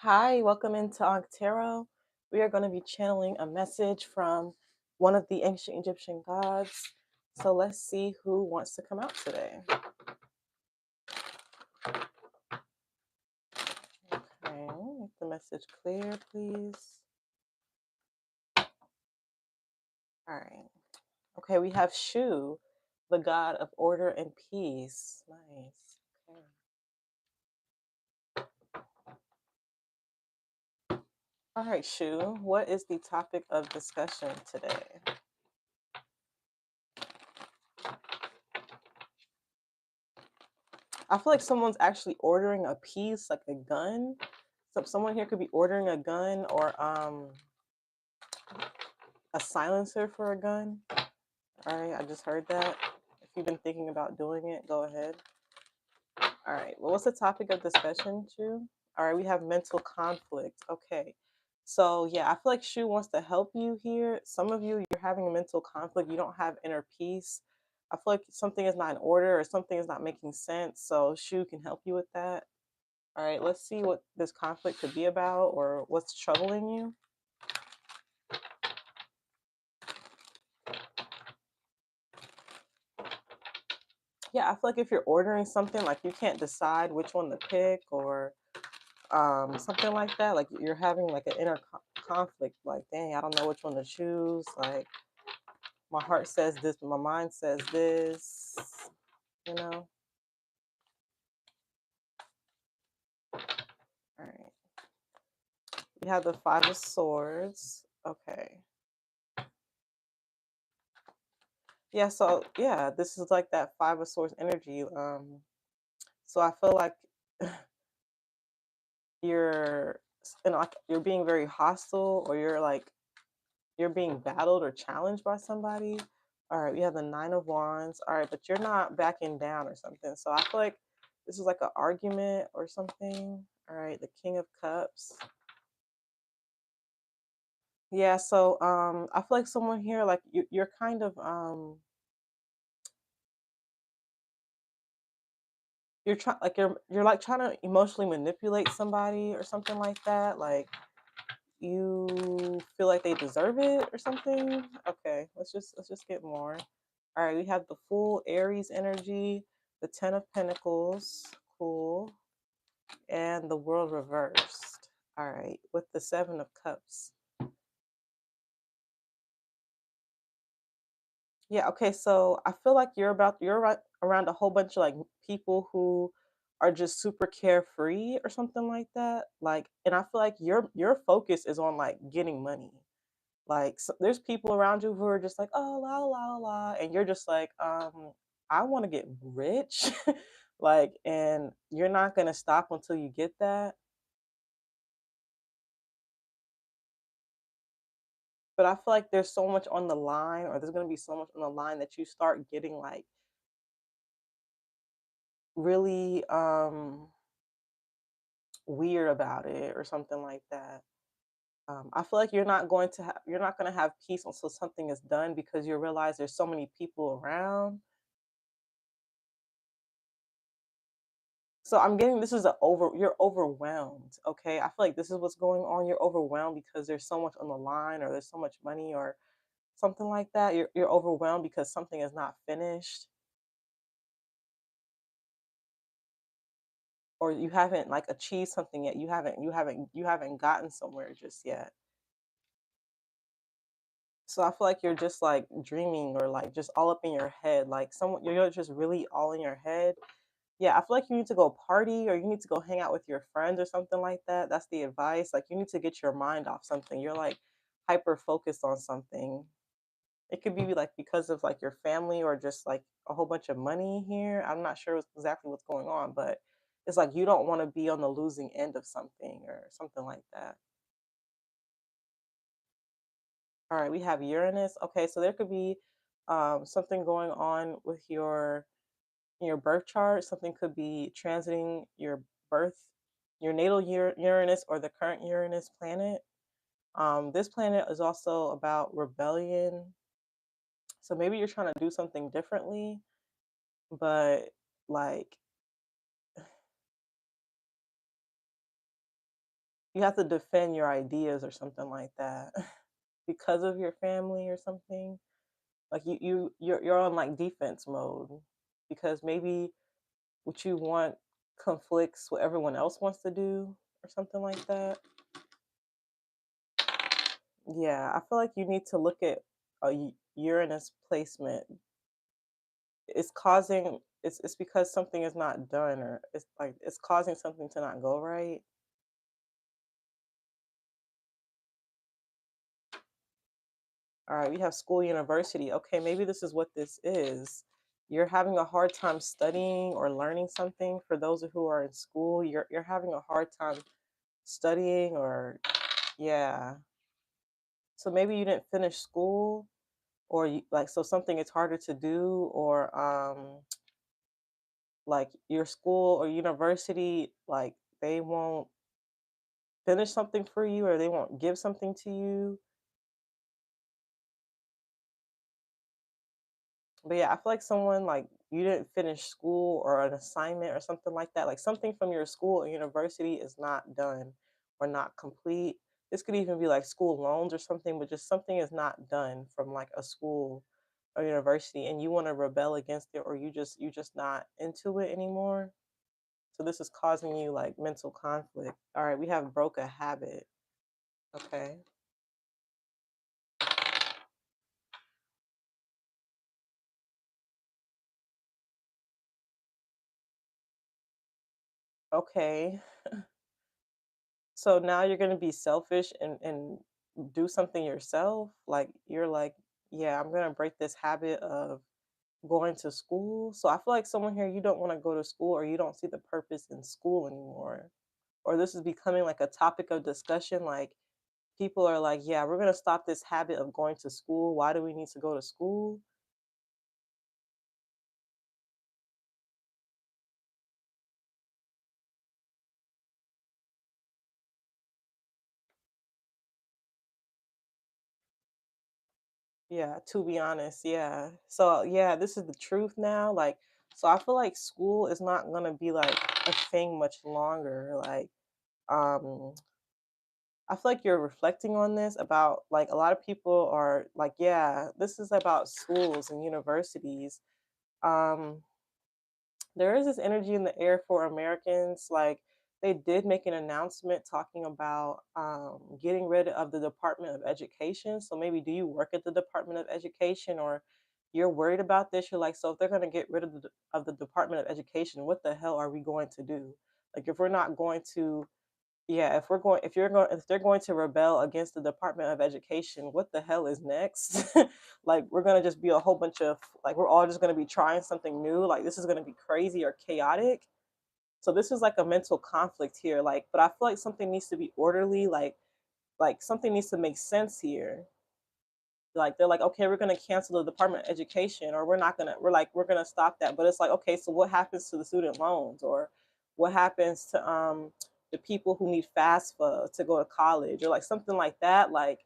Hi, welcome into Tarot. We are going to be channeling a message from one of the ancient Egyptian gods. So let's see who wants to come out today. Okay, make the message clear, please. All right. Okay, we have Shu, the god of order and peace. Nice. Okay. All right, Shu, what is the topic of discussion today? I feel like someone's actually ordering a piece, like a gun. So someone here could be ordering a gun or a silencer for a gun. All right, I just heard that. If you've been thinking about doing it, go ahead. All right, well, what's the topic of discussion, Shu? All right, we have mental conflict. Okay, so yeah, I feel like Shu wants to help you here. Some of you, you're having a mental conflict. You don't have inner peace. I feel like something is not in order or something is not making sense. So Shu can help you with that. All right, let's see what this conflict could be about or what's troubling you. Yeah, I feel like if you're ordering something, like you can't decide which one to pick or something like that. Like you're having like an inner conflict. Like, dang, I don't know which one to choose. Like my heart says this, but my mind says this. You know. All right. We have the Five of Swords. Okay. Yeah. So yeah, this is like that Five of Swords energy. So I feel like you're, like you're being very hostile, or you're being battled or challenged by somebody. All right, we have the Nine of Wands. All right, but you're not backing down or something. So I feel like this is like an argument or something. All right, the King of Cups. Yeah, so I feel like someone here, like you're kind of you're trying, like you're like trying to emotionally manipulate somebody or something like that. Like you feel like they deserve it or something. Okay, let's just get more. All right, we have the full Aries energy, the Ten of Pentacles, cool, and the World reversed. All right, with the Seven of Cups. Yeah, okay, so I feel like you're right around a whole bunch of like people who are just super carefree or something like that. Like, and I feel like your focus is on like getting money. Like, so there's people around you who are just like, oh, la la la, and you're just like, I want to get rich, like, and you're not gonna stop until you get that. But I feel like there's so much on the line, or there's gonna be so much on the line that you start getting like really weird about it or something like that. I feel like you're not gonna have peace until something is done because you realize there's so many people around. So I'm getting this is a you're overwhelmed, okay? I feel like this is what's going on. You're overwhelmed because there's so much on the line or there's so much money or something like that. You're overwhelmed because something is not finished or you haven't like achieved something yet. You haven't gotten somewhere just yet. So I feel like you're just like dreaming or like just all up in your head. Like someone you're just really all in your head. Yeah, I feel like you need to go party or you need to go hang out with your friends or something like that. That's the advice. Like you need to get your mind off something. You're like hyper focused on something. It could be like because of like your family or just like a whole bunch of money here. I'm not sure exactly what's going on, but it's like you don't want to be on the losing end of something or something like that. All right, we have Uranus. Okay, so there could be something going on with your birth chart. Something could be transiting your birth, your natal Uranus or the current Uranus planet. This planet is also about rebellion. So maybe you're trying to do something differently, but like you have to defend your ideas or something like that because of your family or something. Like you're on like defense mode because maybe what you want conflicts what everyone else wants to do or something like that. Yeah, I feel like you need to look at a Uranus placement. It's causing it's because something is not done or it's like it's causing something to not go right. All right, we have school university. Okay, maybe this is what this is. You're having a hard time studying or learning something. For those who are in school, you're having a hard time studying or yeah. So maybe you didn't finish school or like so something is harder to do or like your school or university like they won't finish something for you or they won't give something to you. But yeah, I feel like someone like you didn't finish school or an assignment or something like that. Like something from your school or university is not done or not complete. This could even be like school loans or something, but just something is not done from like a school or university and you want to rebel against it or you just not into it anymore. So this is causing you like mental conflict. All right, we have broke a habit. Okay. Okay. So now you're gonna be selfish and do something yourself. Like you're like, yeah, I'm gonna break this habit of going to school. So I feel like someone here you don't want to go to school or you don't see the purpose in school anymore. Or this is becoming like a topic of discussion. Like people are like, yeah, we're gonna stop this habit of going to school. Why do we need to go to school? Yeah, to be honest, yeah. So yeah, this is the truth now. Like, so I feel like school is not gonna be like a thing much longer. Like, um, I feel like you're reflecting on this about like a lot of people are like, yeah, this is about schools and universities. Um, there is this energy in the air for Americans. Like they did make an announcement talking about getting rid of the Department of Education. So maybe do you work at the Department of Education or you're worried about this? You're like, so if they're going to get rid of the Department of Education, what the hell are we going to do? Like if we're not going to yeah, if they're going to rebel against the Department of Education, what the hell is next? Like we're gonna just be a whole bunch of like we're all just gonna be trying something new. Like this is gonna be crazy or chaotic. So this is like a mental conflict here. Like, but I feel like something needs to be orderly. Like something needs to make sense here. Like they're like, okay, we're gonna cancel the Department of Education, or we're gonna stop that. But it's like, okay, so what happens to the student loans, or what happens to the people who need FAFSA to go to college, or like something like that. Like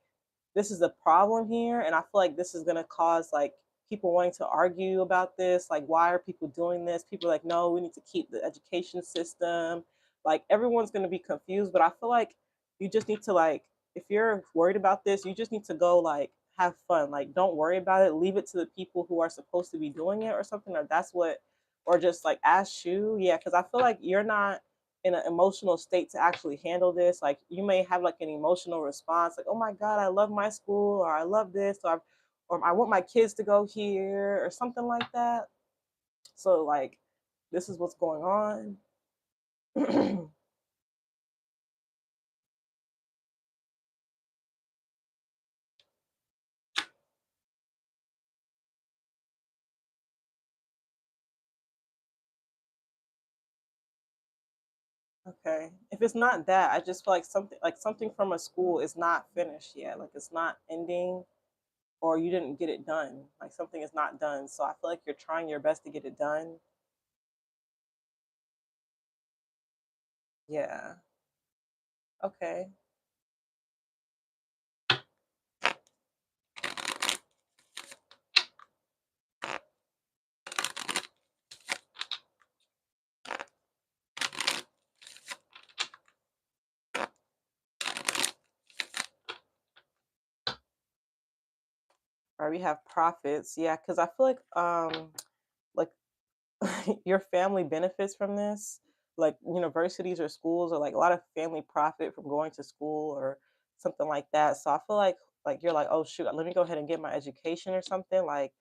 this is a problem here, and I feel like this is gonna cause like people wanting to argue about this. Like, why are people doing this? People are like, no, we need to keep the education system. Like everyone's gonna be confused, but I feel like you just need to like if you're worried about this, you just need to go like have fun. Like don't worry about it. Leave it to the people who are supposed to be doing it or something. Or that's what or just like ask you. Yeah, because I feel like you're not in an emotional state to actually handle this. Like you may have like an emotional response, like, oh my God, I love my school, or I love this, or I want my kids to go here, or something like that. So like this is what's going on. Okay. If it's not that, I just feel like something from a school is not finished yet. Like it's not ending or you didn't get it done. Like something is not done. So I feel like you're trying your best to get it done. Yeah. Okay. All right, we have profits. Yeah, because I feel like your family benefits from this. Like universities or schools or like a lot of family profit from going to school or something like that. So I feel like you're like, oh shoot, let me go ahead and get my education or something. Like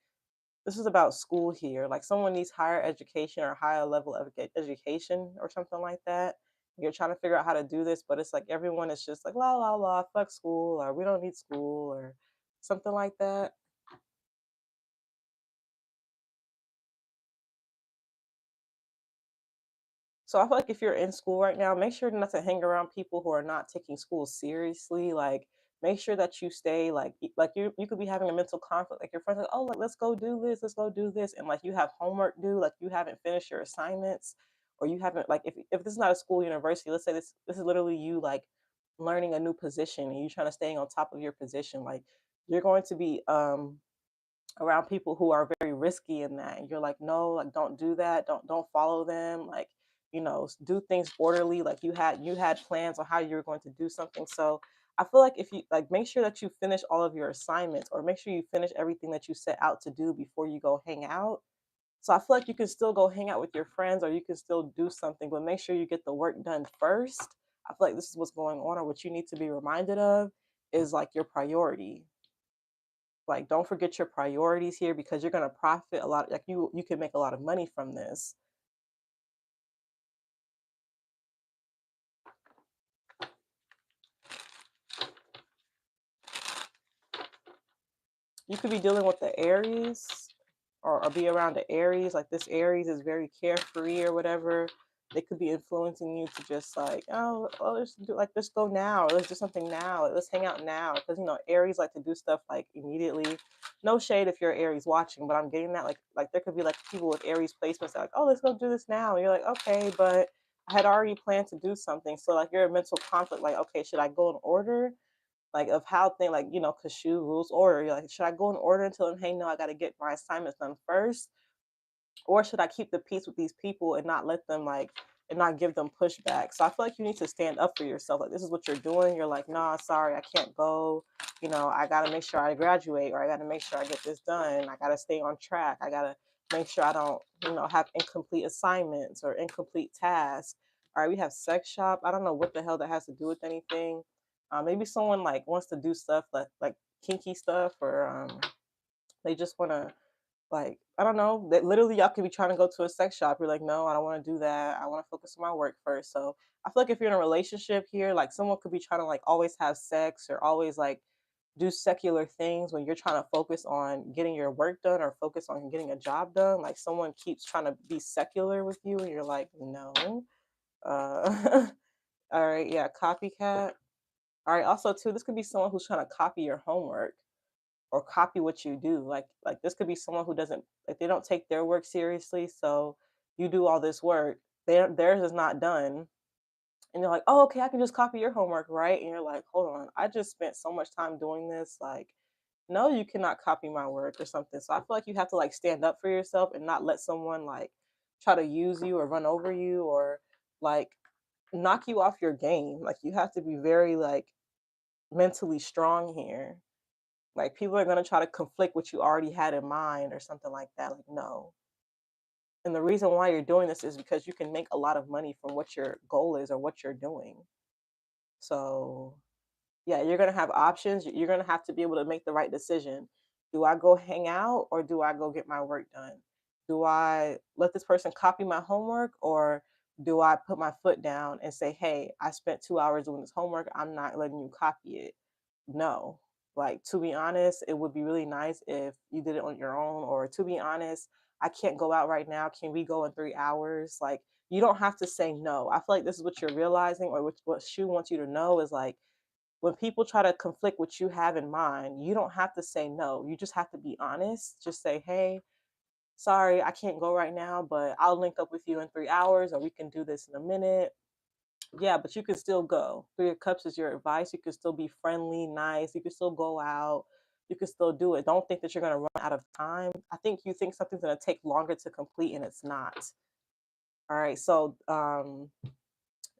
this is about school here. Like someone needs higher education or higher level of education or something like that. You're trying to figure out how to do this, but it's like everyone is just like la la la, fuck school, or we don't need school, or something like that. So I feel like if you're in school right now, make sure not to hang around people who are not taking school seriously. Like make sure that you stay like you could be having a mental conflict. Like your friends like, oh like let's go do this, let's go do this, and like you have homework due, like you haven't finished your assignments, or you haven't like if this is not a school university, let's say this is literally you like learning a new position and you trying to staying on top of your position. Like you're going to be around people who are very risky in that and you're like no like don't do that, don't follow them, like do things orderly, like you had plans on how you were going to do something. So I feel like if you like make sure that you finish all of your assignments or make sure you finish everything that you set out to do before you go hang out. So I feel like you can still go hang out with your friends or you can still do something, but make sure you get the work done first. I feel like this is what's going on, or what you need to be reminded of is like your priority. Like, don't forget your priorities here because you're gonna profit a lot. Like you can make a lot of money from this. You could be dealing with the Aries or be around the Aries. Like this Aries is very carefree or whatever. They could be influencing you to just like, oh, let's do like let's go now, or let's do something now, like, let's hang out now. Because Aries like to do stuff like immediately. No shade if you're Aries watching, but I'm getting that like there could be like people with Aries placements that are like, oh, let's go do this now. And you're like, okay, but I had already planned to do something. So like you're a mental conflict, like, okay, should I go in order? Like of how thing like because SHU rules order. You're like, should I go in order and tell them, hey, no, I got to get my assignments done first, or should I keep the peace with these people and not let them like and not give them pushback? So I feel like you need to stand up for yourself. Like this is what you're doing. You're like, nah, sorry, I can't go. I gotta make sure I graduate, or I gotta make sure I get this done. I gotta stay on track. I gotta make sure I don't, have incomplete assignments or incomplete tasks. All right, we have sex shop. I don't know what the hell that has to do with anything. Maybe someone like wants to do stuff like kinky stuff, or they just want to like, I don't know, that literally y'all could be trying to go to a sex shop. You're like, no, I don't want to do that. I want to focus on my work first. So I feel like if you're in a relationship here, like someone could be trying to like always have sex or always like do secular things when you're trying to focus on getting your work done or focus on getting a job done. Like someone keeps trying to be secular with you and you're like, no. All right, yeah, copycat. All right, also too, this could be someone who's trying to copy your homework or copy what you do. Like this could be someone who doesn't like they don't take their work seriously. So you do all this work, theirs is not done, and you're like, oh, okay, I can just copy your homework, right? And you're like, hold on, I just spent so much time doing this. Like, no, you cannot copy my work or something. So I feel like you have to like stand up for yourself and not let someone like try to use you or run over you or like knock you off your game. Like you have to be very like mentally strong here. Like people are gonna try to conflict what you already had in mind or something like that. Like, no. And the reason why you're doing this is because you can make a lot of money from what your goal is or what you're doing. So yeah, you're gonna have options. You're gonna have to be able to make the right decision. Do I go hang out or do I go get my work done? Do I let this person copy my homework, or do I put my foot down and say, hey, I spent 2 hours doing this homework. I'm not letting you copy it. No. Like, to be honest, it would be really nice if you did it on your own, or to be honest, I can't go out right now. Can we go in 3 hours? Like, you don't have to say no. I feel like this is what you're realizing, or what Shu wants you to know is like, when people try to conflict what you have in mind, you don't have to say no. You just have to be honest. Just say, hey, sorry, I can't go right now, but I'll link up with you in 3 hours, or we can do this in a minute. Yeah, but you can still go. Three of Cups is your advice. You can still be friendly, nice. You can still go out. You can still do it. Don't think that you're going to run out of time. I think you think something's going to take longer to complete, and it's not. All right. So,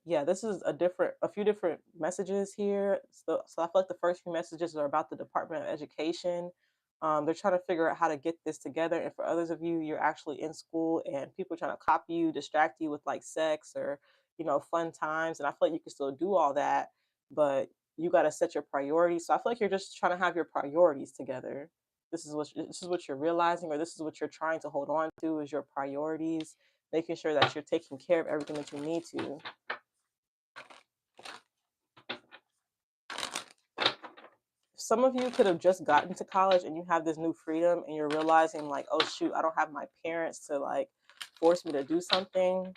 yeah, this is a few different messages here. So I feel like the first few messages are about the Department of Education. They're trying to figure out how to get this together. And for others of you, you're actually in school and people are trying to copy you, distract you with like sex or, fun times. And I feel like you can still do all that, but you got to set your priorities. So I feel like you're just trying to have your priorities together. This is what you're realizing, or this is what you're trying to hold on to is your priorities, making sure that you're taking care of everything that you need to. Some of you could have just gotten to college and you have this new freedom and you're realizing like, oh shoot, I don't have my parents to like force me to do something.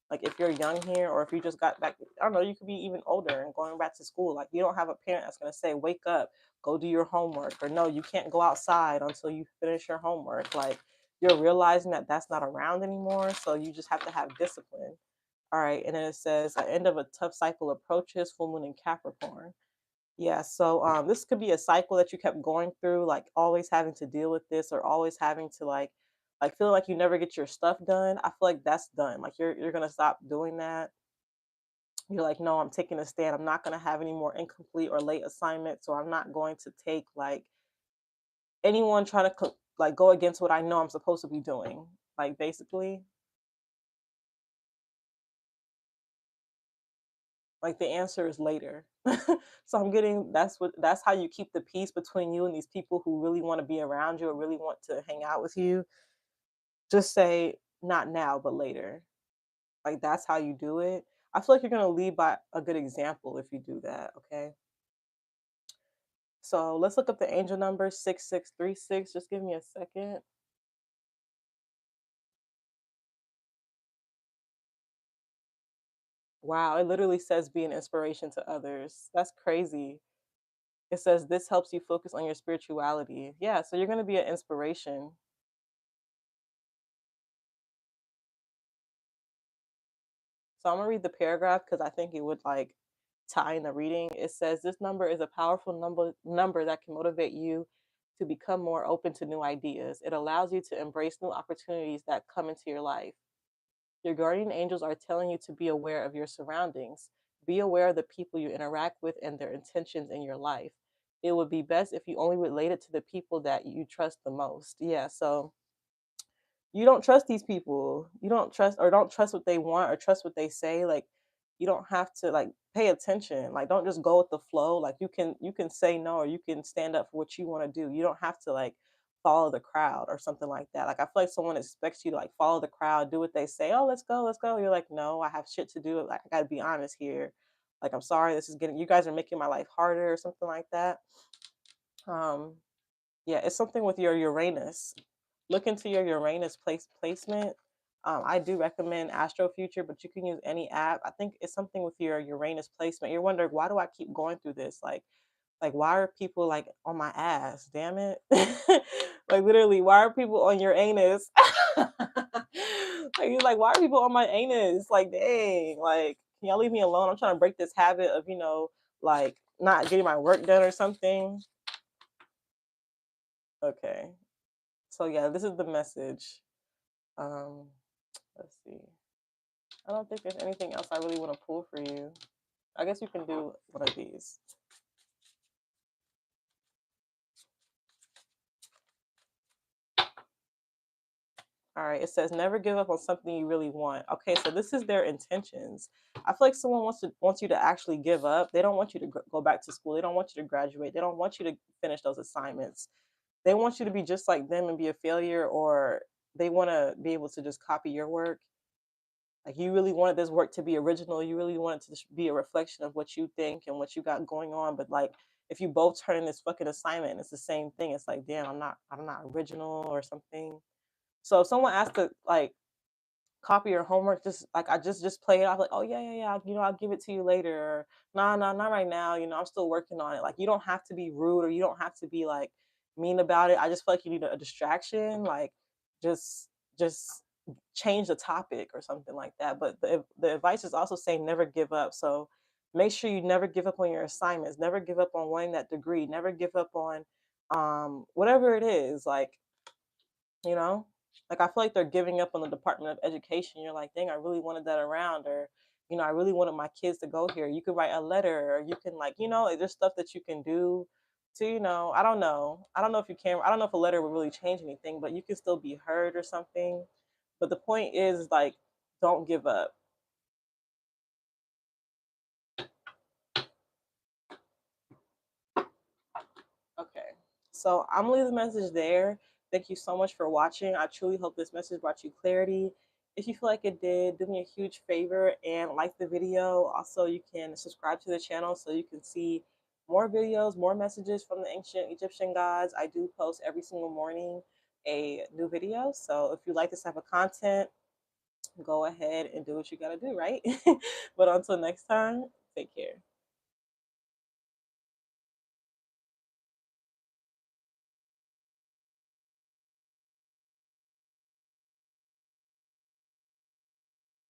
Like if you're young here, or if you just got back, I don't know, you could be even older and going back to school. Like you don't have a parent that's gonna say, wake up, go do your homework, or no, you can't go outside until you finish your homework. Like you're realizing that that's not around anymore, so you just have to have discipline. All right, and then it says, the end of a tough cycle approaches, full moon in Capricorn. Yeah, so this could be a cycle that you kept going through, like always having to deal with this, or always having to like feel like you never get your stuff done. I feel like that's done. Like you're gonna stop doing that. You're like, no, I'm taking a stand. I'm not gonna have any more incomplete or late assignments, or I'm not going to take like anyone trying to like go against what I know I'm supposed to be doing. Like basically, like the answer is later. So I'm getting that's how you keep the peace between you and these people who really want to be around you or really want to hang out with you. Just say not now, but later. Like that's how you do it. I feel like you're gonna lead by a good example if you do that. Okay. So let's look up the angel number 6636. Just give me a second. Wow, it literally says be an inspiration to others. That's crazy. It says this helps you focus on your spirituality. Yeah, so you're gonna be an inspiration. So I'm gonna read the paragraph because I think it would like tie in the reading. It says this number is a powerful number that can motivate you to become more open to new ideas. It allows you to embrace new opportunities that come into your life. Your guardian angels are telling you to be aware of your surroundings. Be aware of the people you interact with and their intentions in your life. It would be best if you only related to the people that you trust the most. Yeah, so you don't trust these people. You don't trust what they want or trust what they say. Like you don't have to like pay attention. Like don't just go with the flow. Like you can say no, or you can stand up for what you want to do. You don't have to like follow the crowd or something like that. Like I feel like someone expects you to like follow the crowd, do what they say. Oh, let's go, let's go. You're like, no, I have shit to do. Like I gotta be honest here. Like I'm sorry, this is getting you guys are making my life harder or something like that. Um, yeah, it's something with your Uranus. Look into your Uranus placement. I do recommend Astro Future, but you can use any app. I think it's something with your Uranus placement. You're wondering why do I keep going through this? Like why are people like on my ass? Damn it! Like literally, why are people on your anus? Like you're like, why are people on my anus? Like dang, like can y'all leave me alone? I'm trying to break this habit of like not getting my work done or something. Okay. So yeah, this is the message. Um, let's see. I don't think there's anything else I really want to pull for you. I guess you can do one of these. All right, it says never give up on something you really want. Okay, so this is their intentions. I feel like someone wants you to actually give up. They don't want you to go back to school. They don't want you to graduate. They don't want you to finish those assignments. They want you to be just like them and be a failure, or they want to be able to just copy your work. Like you really wanted this work to be original. You really wanted to be a reflection of what you think and what you got going on. But like, if you both turn in this fucking assignment and it's the same thing, it's like, damn, I'm not original or something. So if someone asks to like copy your homework, just like I just play it off like, oh yeah, yeah, yeah, I'll give it to you later. Or, nah, nah, not right now. I'm still working on it. Like you don't have to be rude or you don't have to be like mean about it. I just feel like you need a distraction. Like just just change the topic or something like that. But the advice is also saying never give up. So make sure you never give up on your assignments. Never give up on wanting that degree. Never give up on whatever it is. Like you know like I feel like they're giving up on the Department of Education. You're like, dang, I really wanted that around, or I really wanted my kids to go here. You could write a letter, or you can like there's stuff that you can do to, you know, I don't know if you can, I don't know if a letter would really change anything, but you can still be heard or something. But the point is, like, don't give up. Okay. So I'm gonna leave the message there. Thank you so much for watching. I truly hope this message brought you clarity. If you feel like it did, do me a huge favor and like the video. Also, you can subscribe to the channel so you can see more videos, more messages from the ancient Egyptian gods. I do post every single morning a new video. So if you like this type of content, go ahead and do what you gotta do, right? But until next time, take care.